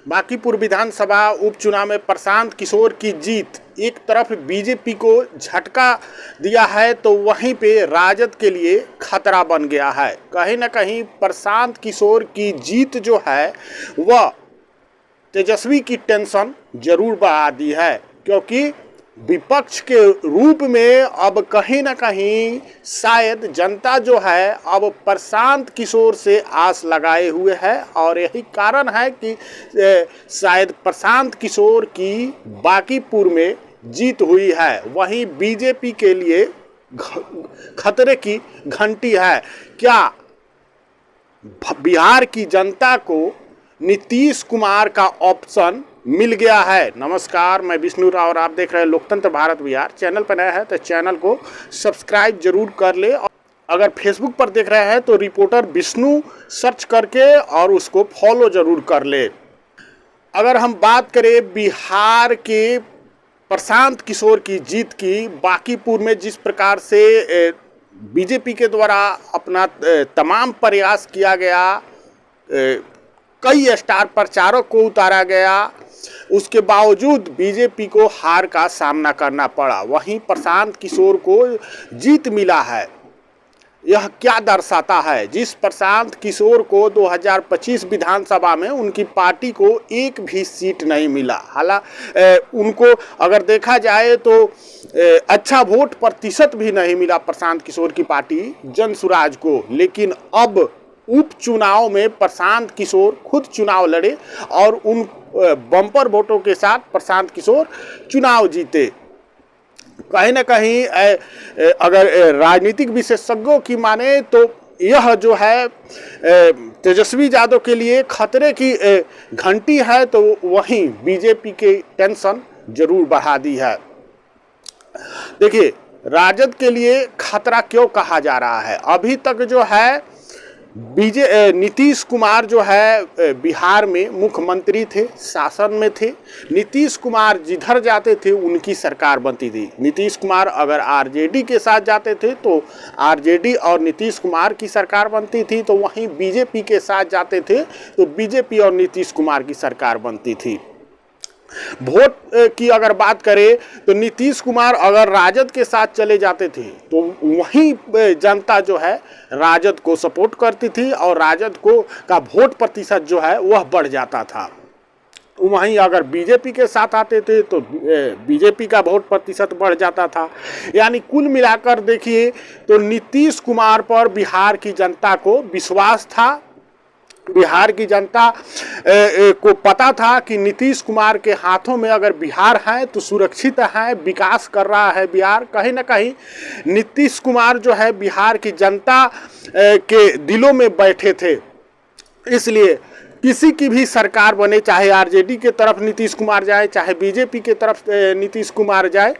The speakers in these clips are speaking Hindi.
बांकीपुर विधानसभा उपचुनाव में प्रशांत किशोर की जीत एक तरफ बीजेपी को झटका दिया है तो वहीं पे राजद के लिए खतरा बन गया है। कहीं ना कहीं प्रशांत किशोर की जीत जो है वह तेजस्वी की टेंशन जरूर बढ़ा दी है, क्योंकि विपक्ष के रूप में अब कहीं ना कहीं शायद जनता जो है अब प्रशांत किशोर से आस लगाए हुए है और यही कारण है कि शायद प्रशांत किशोर की बांकीपुर में जीत हुई है। वहीं बीजेपी के लिए खतरे की घंटी है। क्या बिहार की जनता को नीतीश कुमार का ऑप्शन मिल गया है? नमस्कार, मैं विष्णु राव और आप देख रहे हैं लोकतंत्र भारत बिहार। चैनल पर नया है तो चैनल को सब्सक्राइब जरूर कर ले। अगर फेसबुक पर देख रहे हैं तो रिपोर्टर विष्णु सर्च करके और उसको फॉलो जरूर कर ले। अगर हम बात करें बिहार के प्रशांत किशोर की जीत की, बांकीपुर में जिस प्रकार से बीजेपी के द्वारा अपना तमाम प्रयास किया गया, कई स्टार प्रचारक को उतारा गया, उसके बावजूद बीजेपी को हार का सामना करना पड़ा। वहीं प्रशांत किशोर को जीत मिला है। यह क्या दर्शाता है? जिस प्रशांत किशोर को 2025 विधानसभा में उनकी पार्टी को एक भी सीट नहीं मिला, हालांकि उनको अगर देखा जाए तो अच्छा वोट प्रतिशत भी नहीं मिला प्रशांत किशोर की पार्टी जनसुराज को, लेकिन अब उपचुनाव में प्रशांत किशोर खुद चुनाव लड़े और उन बम्पर वोटों के साथ प्रशांत किशोर चुनाव जीते। कहीं ना कहीं अगर राजनीतिक विशेषज्ञों की माने तो यह जो है तेजस्वी यादव के लिए खतरे की घंटी है, तो वहीं बीजेपी के टेंशन जरूर बढ़ा दी है। देखिए, राजद के लिए खतरा क्यों कहा जा रहा है? अभी तक जो है नीतीश कुमार जो है बिहार में मुख्यमंत्री थे, शासन में थे। नीतीश कुमार जिधर जाते थे उनकी सरकार बनती थी। नीतीश कुमार अगर आरजेडी के साथ जाते थे तो आरजेडी और नीतीश कुमार की सरकार बनती थी, तो वहीं बीजेपी के साथ जाते थे तो बीजेपी और नीतीश कुमार की सरकार बनती थी। वोट की अगर बात करें तो नीतीश कुमार अगर राजद के साथ चले जाते थे तो वहीं जनता जो है राजद को सपोर्ट करती थी और राजद को का वोट प्रतिशत जो है वह बढ़ जाता था। वहीं अगर बीजेपी के साथ आते थे तो बीजेपी का वोट प्रतिशत बढ़ जाता था। यानी कुल मिलाकर देखिए तो नीतीश कुमार पर बिहार की जनता को विश्वास था। बिहार की जनता को पता था कि नीतीश कुमार के हाथों में अगर बिहार है तो सुरक्षित है, विकास कर रहा है बिहार। कहीं ना कहीं नीतीश कुमार जो है बिहार की जनता के दिलों में बैठे थे। इसलिए किसी की भी सरकार बने, चाहे आरजेडी के तरफ नीतीश कुमार जाए, चाहे बीजेपी के तरफ नीतीश कुमार जाए,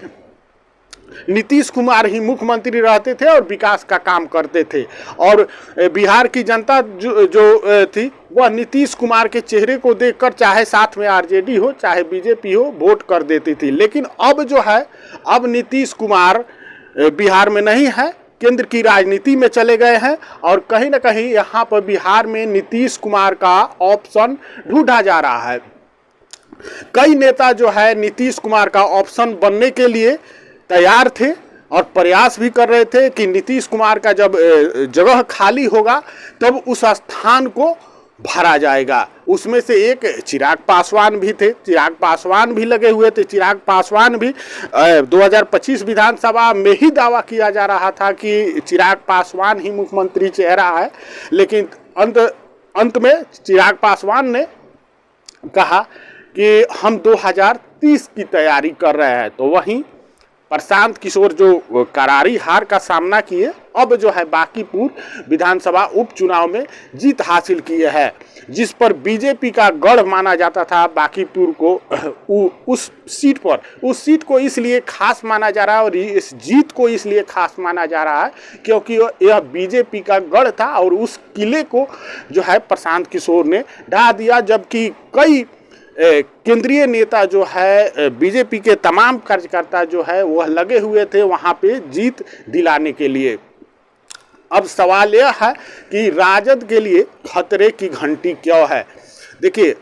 नीतीश कुमार ही मुख्यमंत्री रहते थे और विकास का काम करते थे। और बिहार की जनता जो थी वह नीतीश कुमार के चेहरे को देखकर चाहे साथ में आरजेडी हो चाहे बीजेपी हो वोट कर देती थी। लेकिन अब जो है अब नीतीश कुमार बिहार में नहीं है, केंद्र की राजनीति में चले गए हैं और कहीं ना कहीं यहाँ पर बिहार में नीतीश कुमार का ऑप्शन ढूंढा जा रहा है। कई नेता जो है नीतीश कुमार का ऑप्शन बनने के लिए तैयार थे और प्रयास भी कर रहे थे कि नीतीश कुमार का जब जगह खाली होगा तब उस स्थान को भरा जाएगा। उसमें से एक चिराग पासवान भी थे, चिराग पासवान भी लगे हुए थे। चिराग पासवान भी 2025 विधानसभा में ही दावा किया जा रहा था कि चिराग पासवान ही मुख्यमंत्री चेहरा है, लेकिन अंत में चिराग पासवान ने कहा कि हम 2030 की तैयारी कर रहे हैं। तो वहीं प्रशांत किशोर जो करारी हार का सामना किए, अब जो है बांकीपुर विधानसभा उपचुनाव में जीत हासिल किए है, जिस पर बीजेपी का गढ़ माना जाता था बांकीपुर को। उस सीट को इसलिए खास माना जा रहा है और इस जीत को इसलिए खास माना जा रहा है क्योंकि यह बीजेपी का गढ़ था और उस किले को जो है प्रशांत किशोर ने ढा दिया। जबकि कई केंद्रीय नेता जो है बीजेपी के तमाम कार्यकर्ता जो है वह लगे हुए थे वहां पे जीत दिलाने के लिए। अब सवाल यह है कि राजद के लिए खतरे की घंटी क्यों है? देखिए,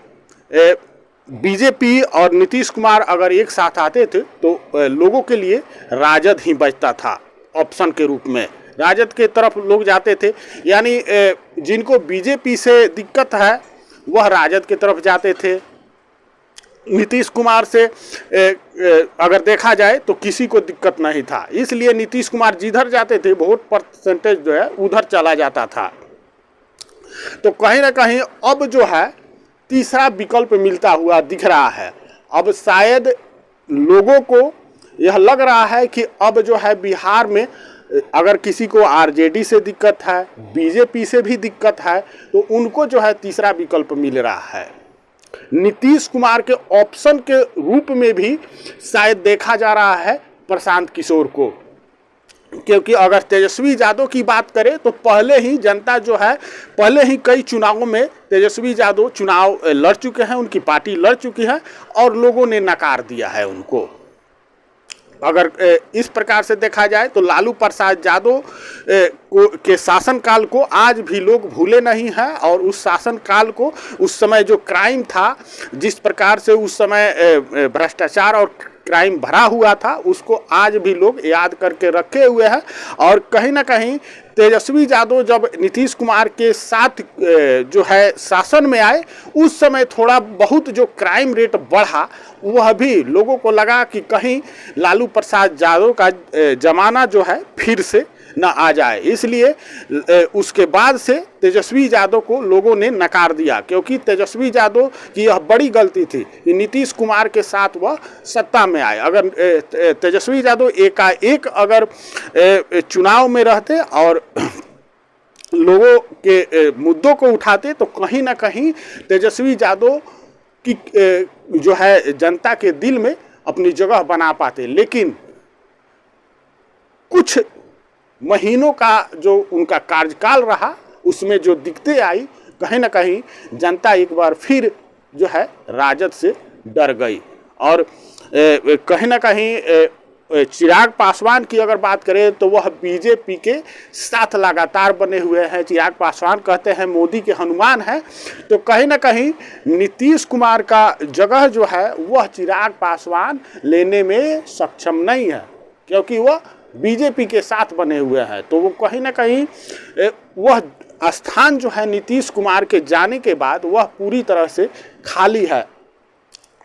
बीजेपी और नीतीश कुमार अगर एक साथ आते थे तो लोगों के लिए राजद ही बचता था ऑप्शन के रूप में। राजद के तरफ लोग जाते थे, यानी जिनको बीजेपी से दिक्कत है वह राजद की तरफ जाते थे। नीतीश कुमार से अगर देखा जाए तो किसी को दिक्कत नहीं था, इसलिए नीतीश कुमार जिधर जाते थे वोट परसेंटेज जो है उधर चला जाता था। तो कहीं ना कहीं अब जो है तीसरा विकल्प मिलता हुआ दिख रहा है। अब शायद लोगों को यह लग रहा है कि अब जो है बिहार में अगर किसी को आरजेडी से दिक्कत है, बीजेपी से भी दिक्कत है, तो उनको जो है तीसरा विकल्प मिल रहा है। नीतीश कुमार के ऑप्शन के रूप में भी शायद देखा जा रहा है प्रशांत किशोर को, क्योंकि अगर तेजस्वी यादव की बात करें तो पहले ही जनता जो है, पहले ही कई चुनावों में तेजस्वी यादव चुनाव लड़ चुके हैं, उनकी पार्टी लड़ चुकी है और लोगों ने नकार दिया है उनको। अगर इस प्रकार से देखा जाए तो लालू प्रसाद यादव के शासनकाल को आज भी लोग भूले नहीं हैं, और उस शासनकाल को, उस समय जो क्राइम था, जिस प्रकार से उस समय भ्रष्टाचार और क्राइम भरा हुआ था, उसको आज भी लोग याद करके रखे हुए हैं। और कहीं ना कहीं तेजस्वी यादव जब नीतीश कुमार के साथ जो है शासन में आए, उस समय थोड़ा बहुत जो क्राइम रेट बढ़ा, वह भी लोगों को लगा कि कहीं लालू प्रसाद यादव का जमाना जो है फिर से न आ जाए, इसलिए उसके बाद से तेजस्वी यादव को लोगों ने नकार दिया, क्योंकि तेजस्वी यादव की यह बड़ी गलती थी कि नीतीश कुमार के साथ वह सत्ता में आए। अगर तेजस्वी यादव एकाएक अगर चुनाव में रहते और लोगों के मुद्दों को उठाते तो कहीं ना कहीं तेजस्वी यादव की जो है जनता के दिल में अपनी जगह बना पाते। लेकिन कुछ महीनों का जो उनका कार्यकाल रहा, उसमें जो दिक्कतें आई, कहीं ना कहीं जनता एक बार फिर जो है राजद से डर गई। और कहीं ना कहीं चिराग पासवान की अगर बात करें तो वह बीजेपी के साथ लगातार बने हुए हैं। चिराग पासवान कहते हैं मोदी के हनुमान है, तो कहीं ना कहीं नीतीश कुमार का जगह जो है वह चिराग पासवान लेने में सक्षम नहीं है, क्योंकि वह बीजेपी के साथ बने हुए हैं। तो वो कहीं ना कहीं वह स्थान जो है नीतीश कुमार के जाने के बाद वह पूरी तरह से खाली है।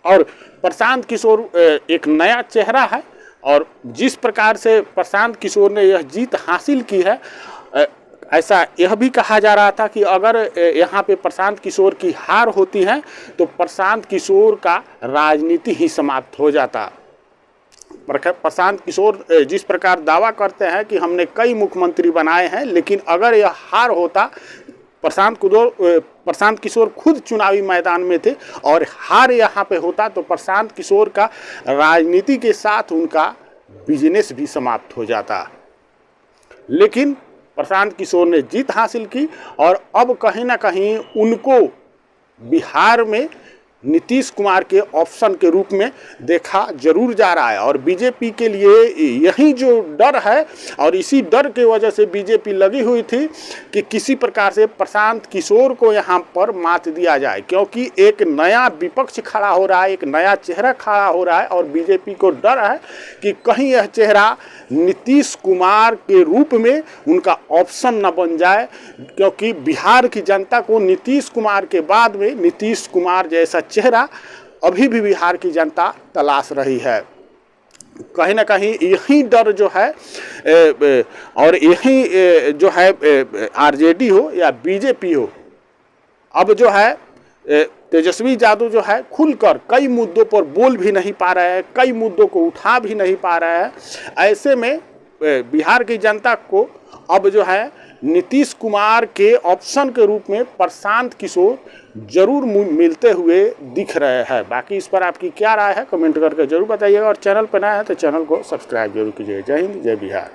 और प्रशांत किशोर एक नया चेहरा है, और जिस प्रकार से प्रशांत किशोर ने यह जीत हासिल की है, ऐसा यह भी कहा जा रहा था कि अगर यहाँ पे प्रशांत किशोर की हार होती है तो प्रशांत किशोर का राजनीति ही समाप्त हो जाता। प्रशांत किशोर जिस प्रकार दावा करते हैं कि हमने कई मुख्यमंत्री बनाए हैं, लेकिन अगर यह हार होता, प्रशांत किशोर खुद चुनावी मैदान में थे और हार यहाँ पे होता, तो प्रशांत किशोर का राजनीति के साथ उनका बिजनेस भी समाप्त हो जाता। लेकिन प्रशांत किशोर ने जीत हासिल की, और अब कहीं ना कहीं उनको बिहार में नीतीश कुमार के ऑप्शन के रूप में देखा जरूर जा रहा है। और बीजेपी के लिए यही जो डर है, और इसी डर की वजह से बीजेपी लगी हुई थी कि किसी प्रकार से प्रशांत किशोर को यहाँ पर मात दिया जाए, क्योंकि एक नया विपक्ष खड़ा हो रहा है, एक नया चेहरा खड़ा हो रहा है, और बीजेपी को डर है कि कहीं यह चेहरा नीतीश कुमार के रूप में उनका ऑप्शन न बन जाए, क्योंकि बिहार की जनता को नीतीश कुमार के बाद में नीतीश कुमार जैसा चेहरा अभी भी बिहार की जनता तलाश रही है। कहीं ना कहीं यही डर जो है, और यही जो है आरजेडी हो या बीजेपी हो, अब जो है तेजस्वी यादव जो है खुलकर कई मुद्दों पर बोल भी नहीं पा रहे हैं, कई मुद्दों को उठा भी नहीं पा रहे हैं। ऐसे में बिहार की जनता को अब जो है नीतीश कुमार के ऑप्शन के रूप में प्रशांत किशोर जरूर मिलते हुए दिख रहे हैं। बाकी इस पर आपकी क्या राय है कमेंट करके जरूर बताइएगा, और चैनल पर नया है तो चैनल को सब्सक्राइब जरूर कीजिएगा। जय हिंद, जय बिहार।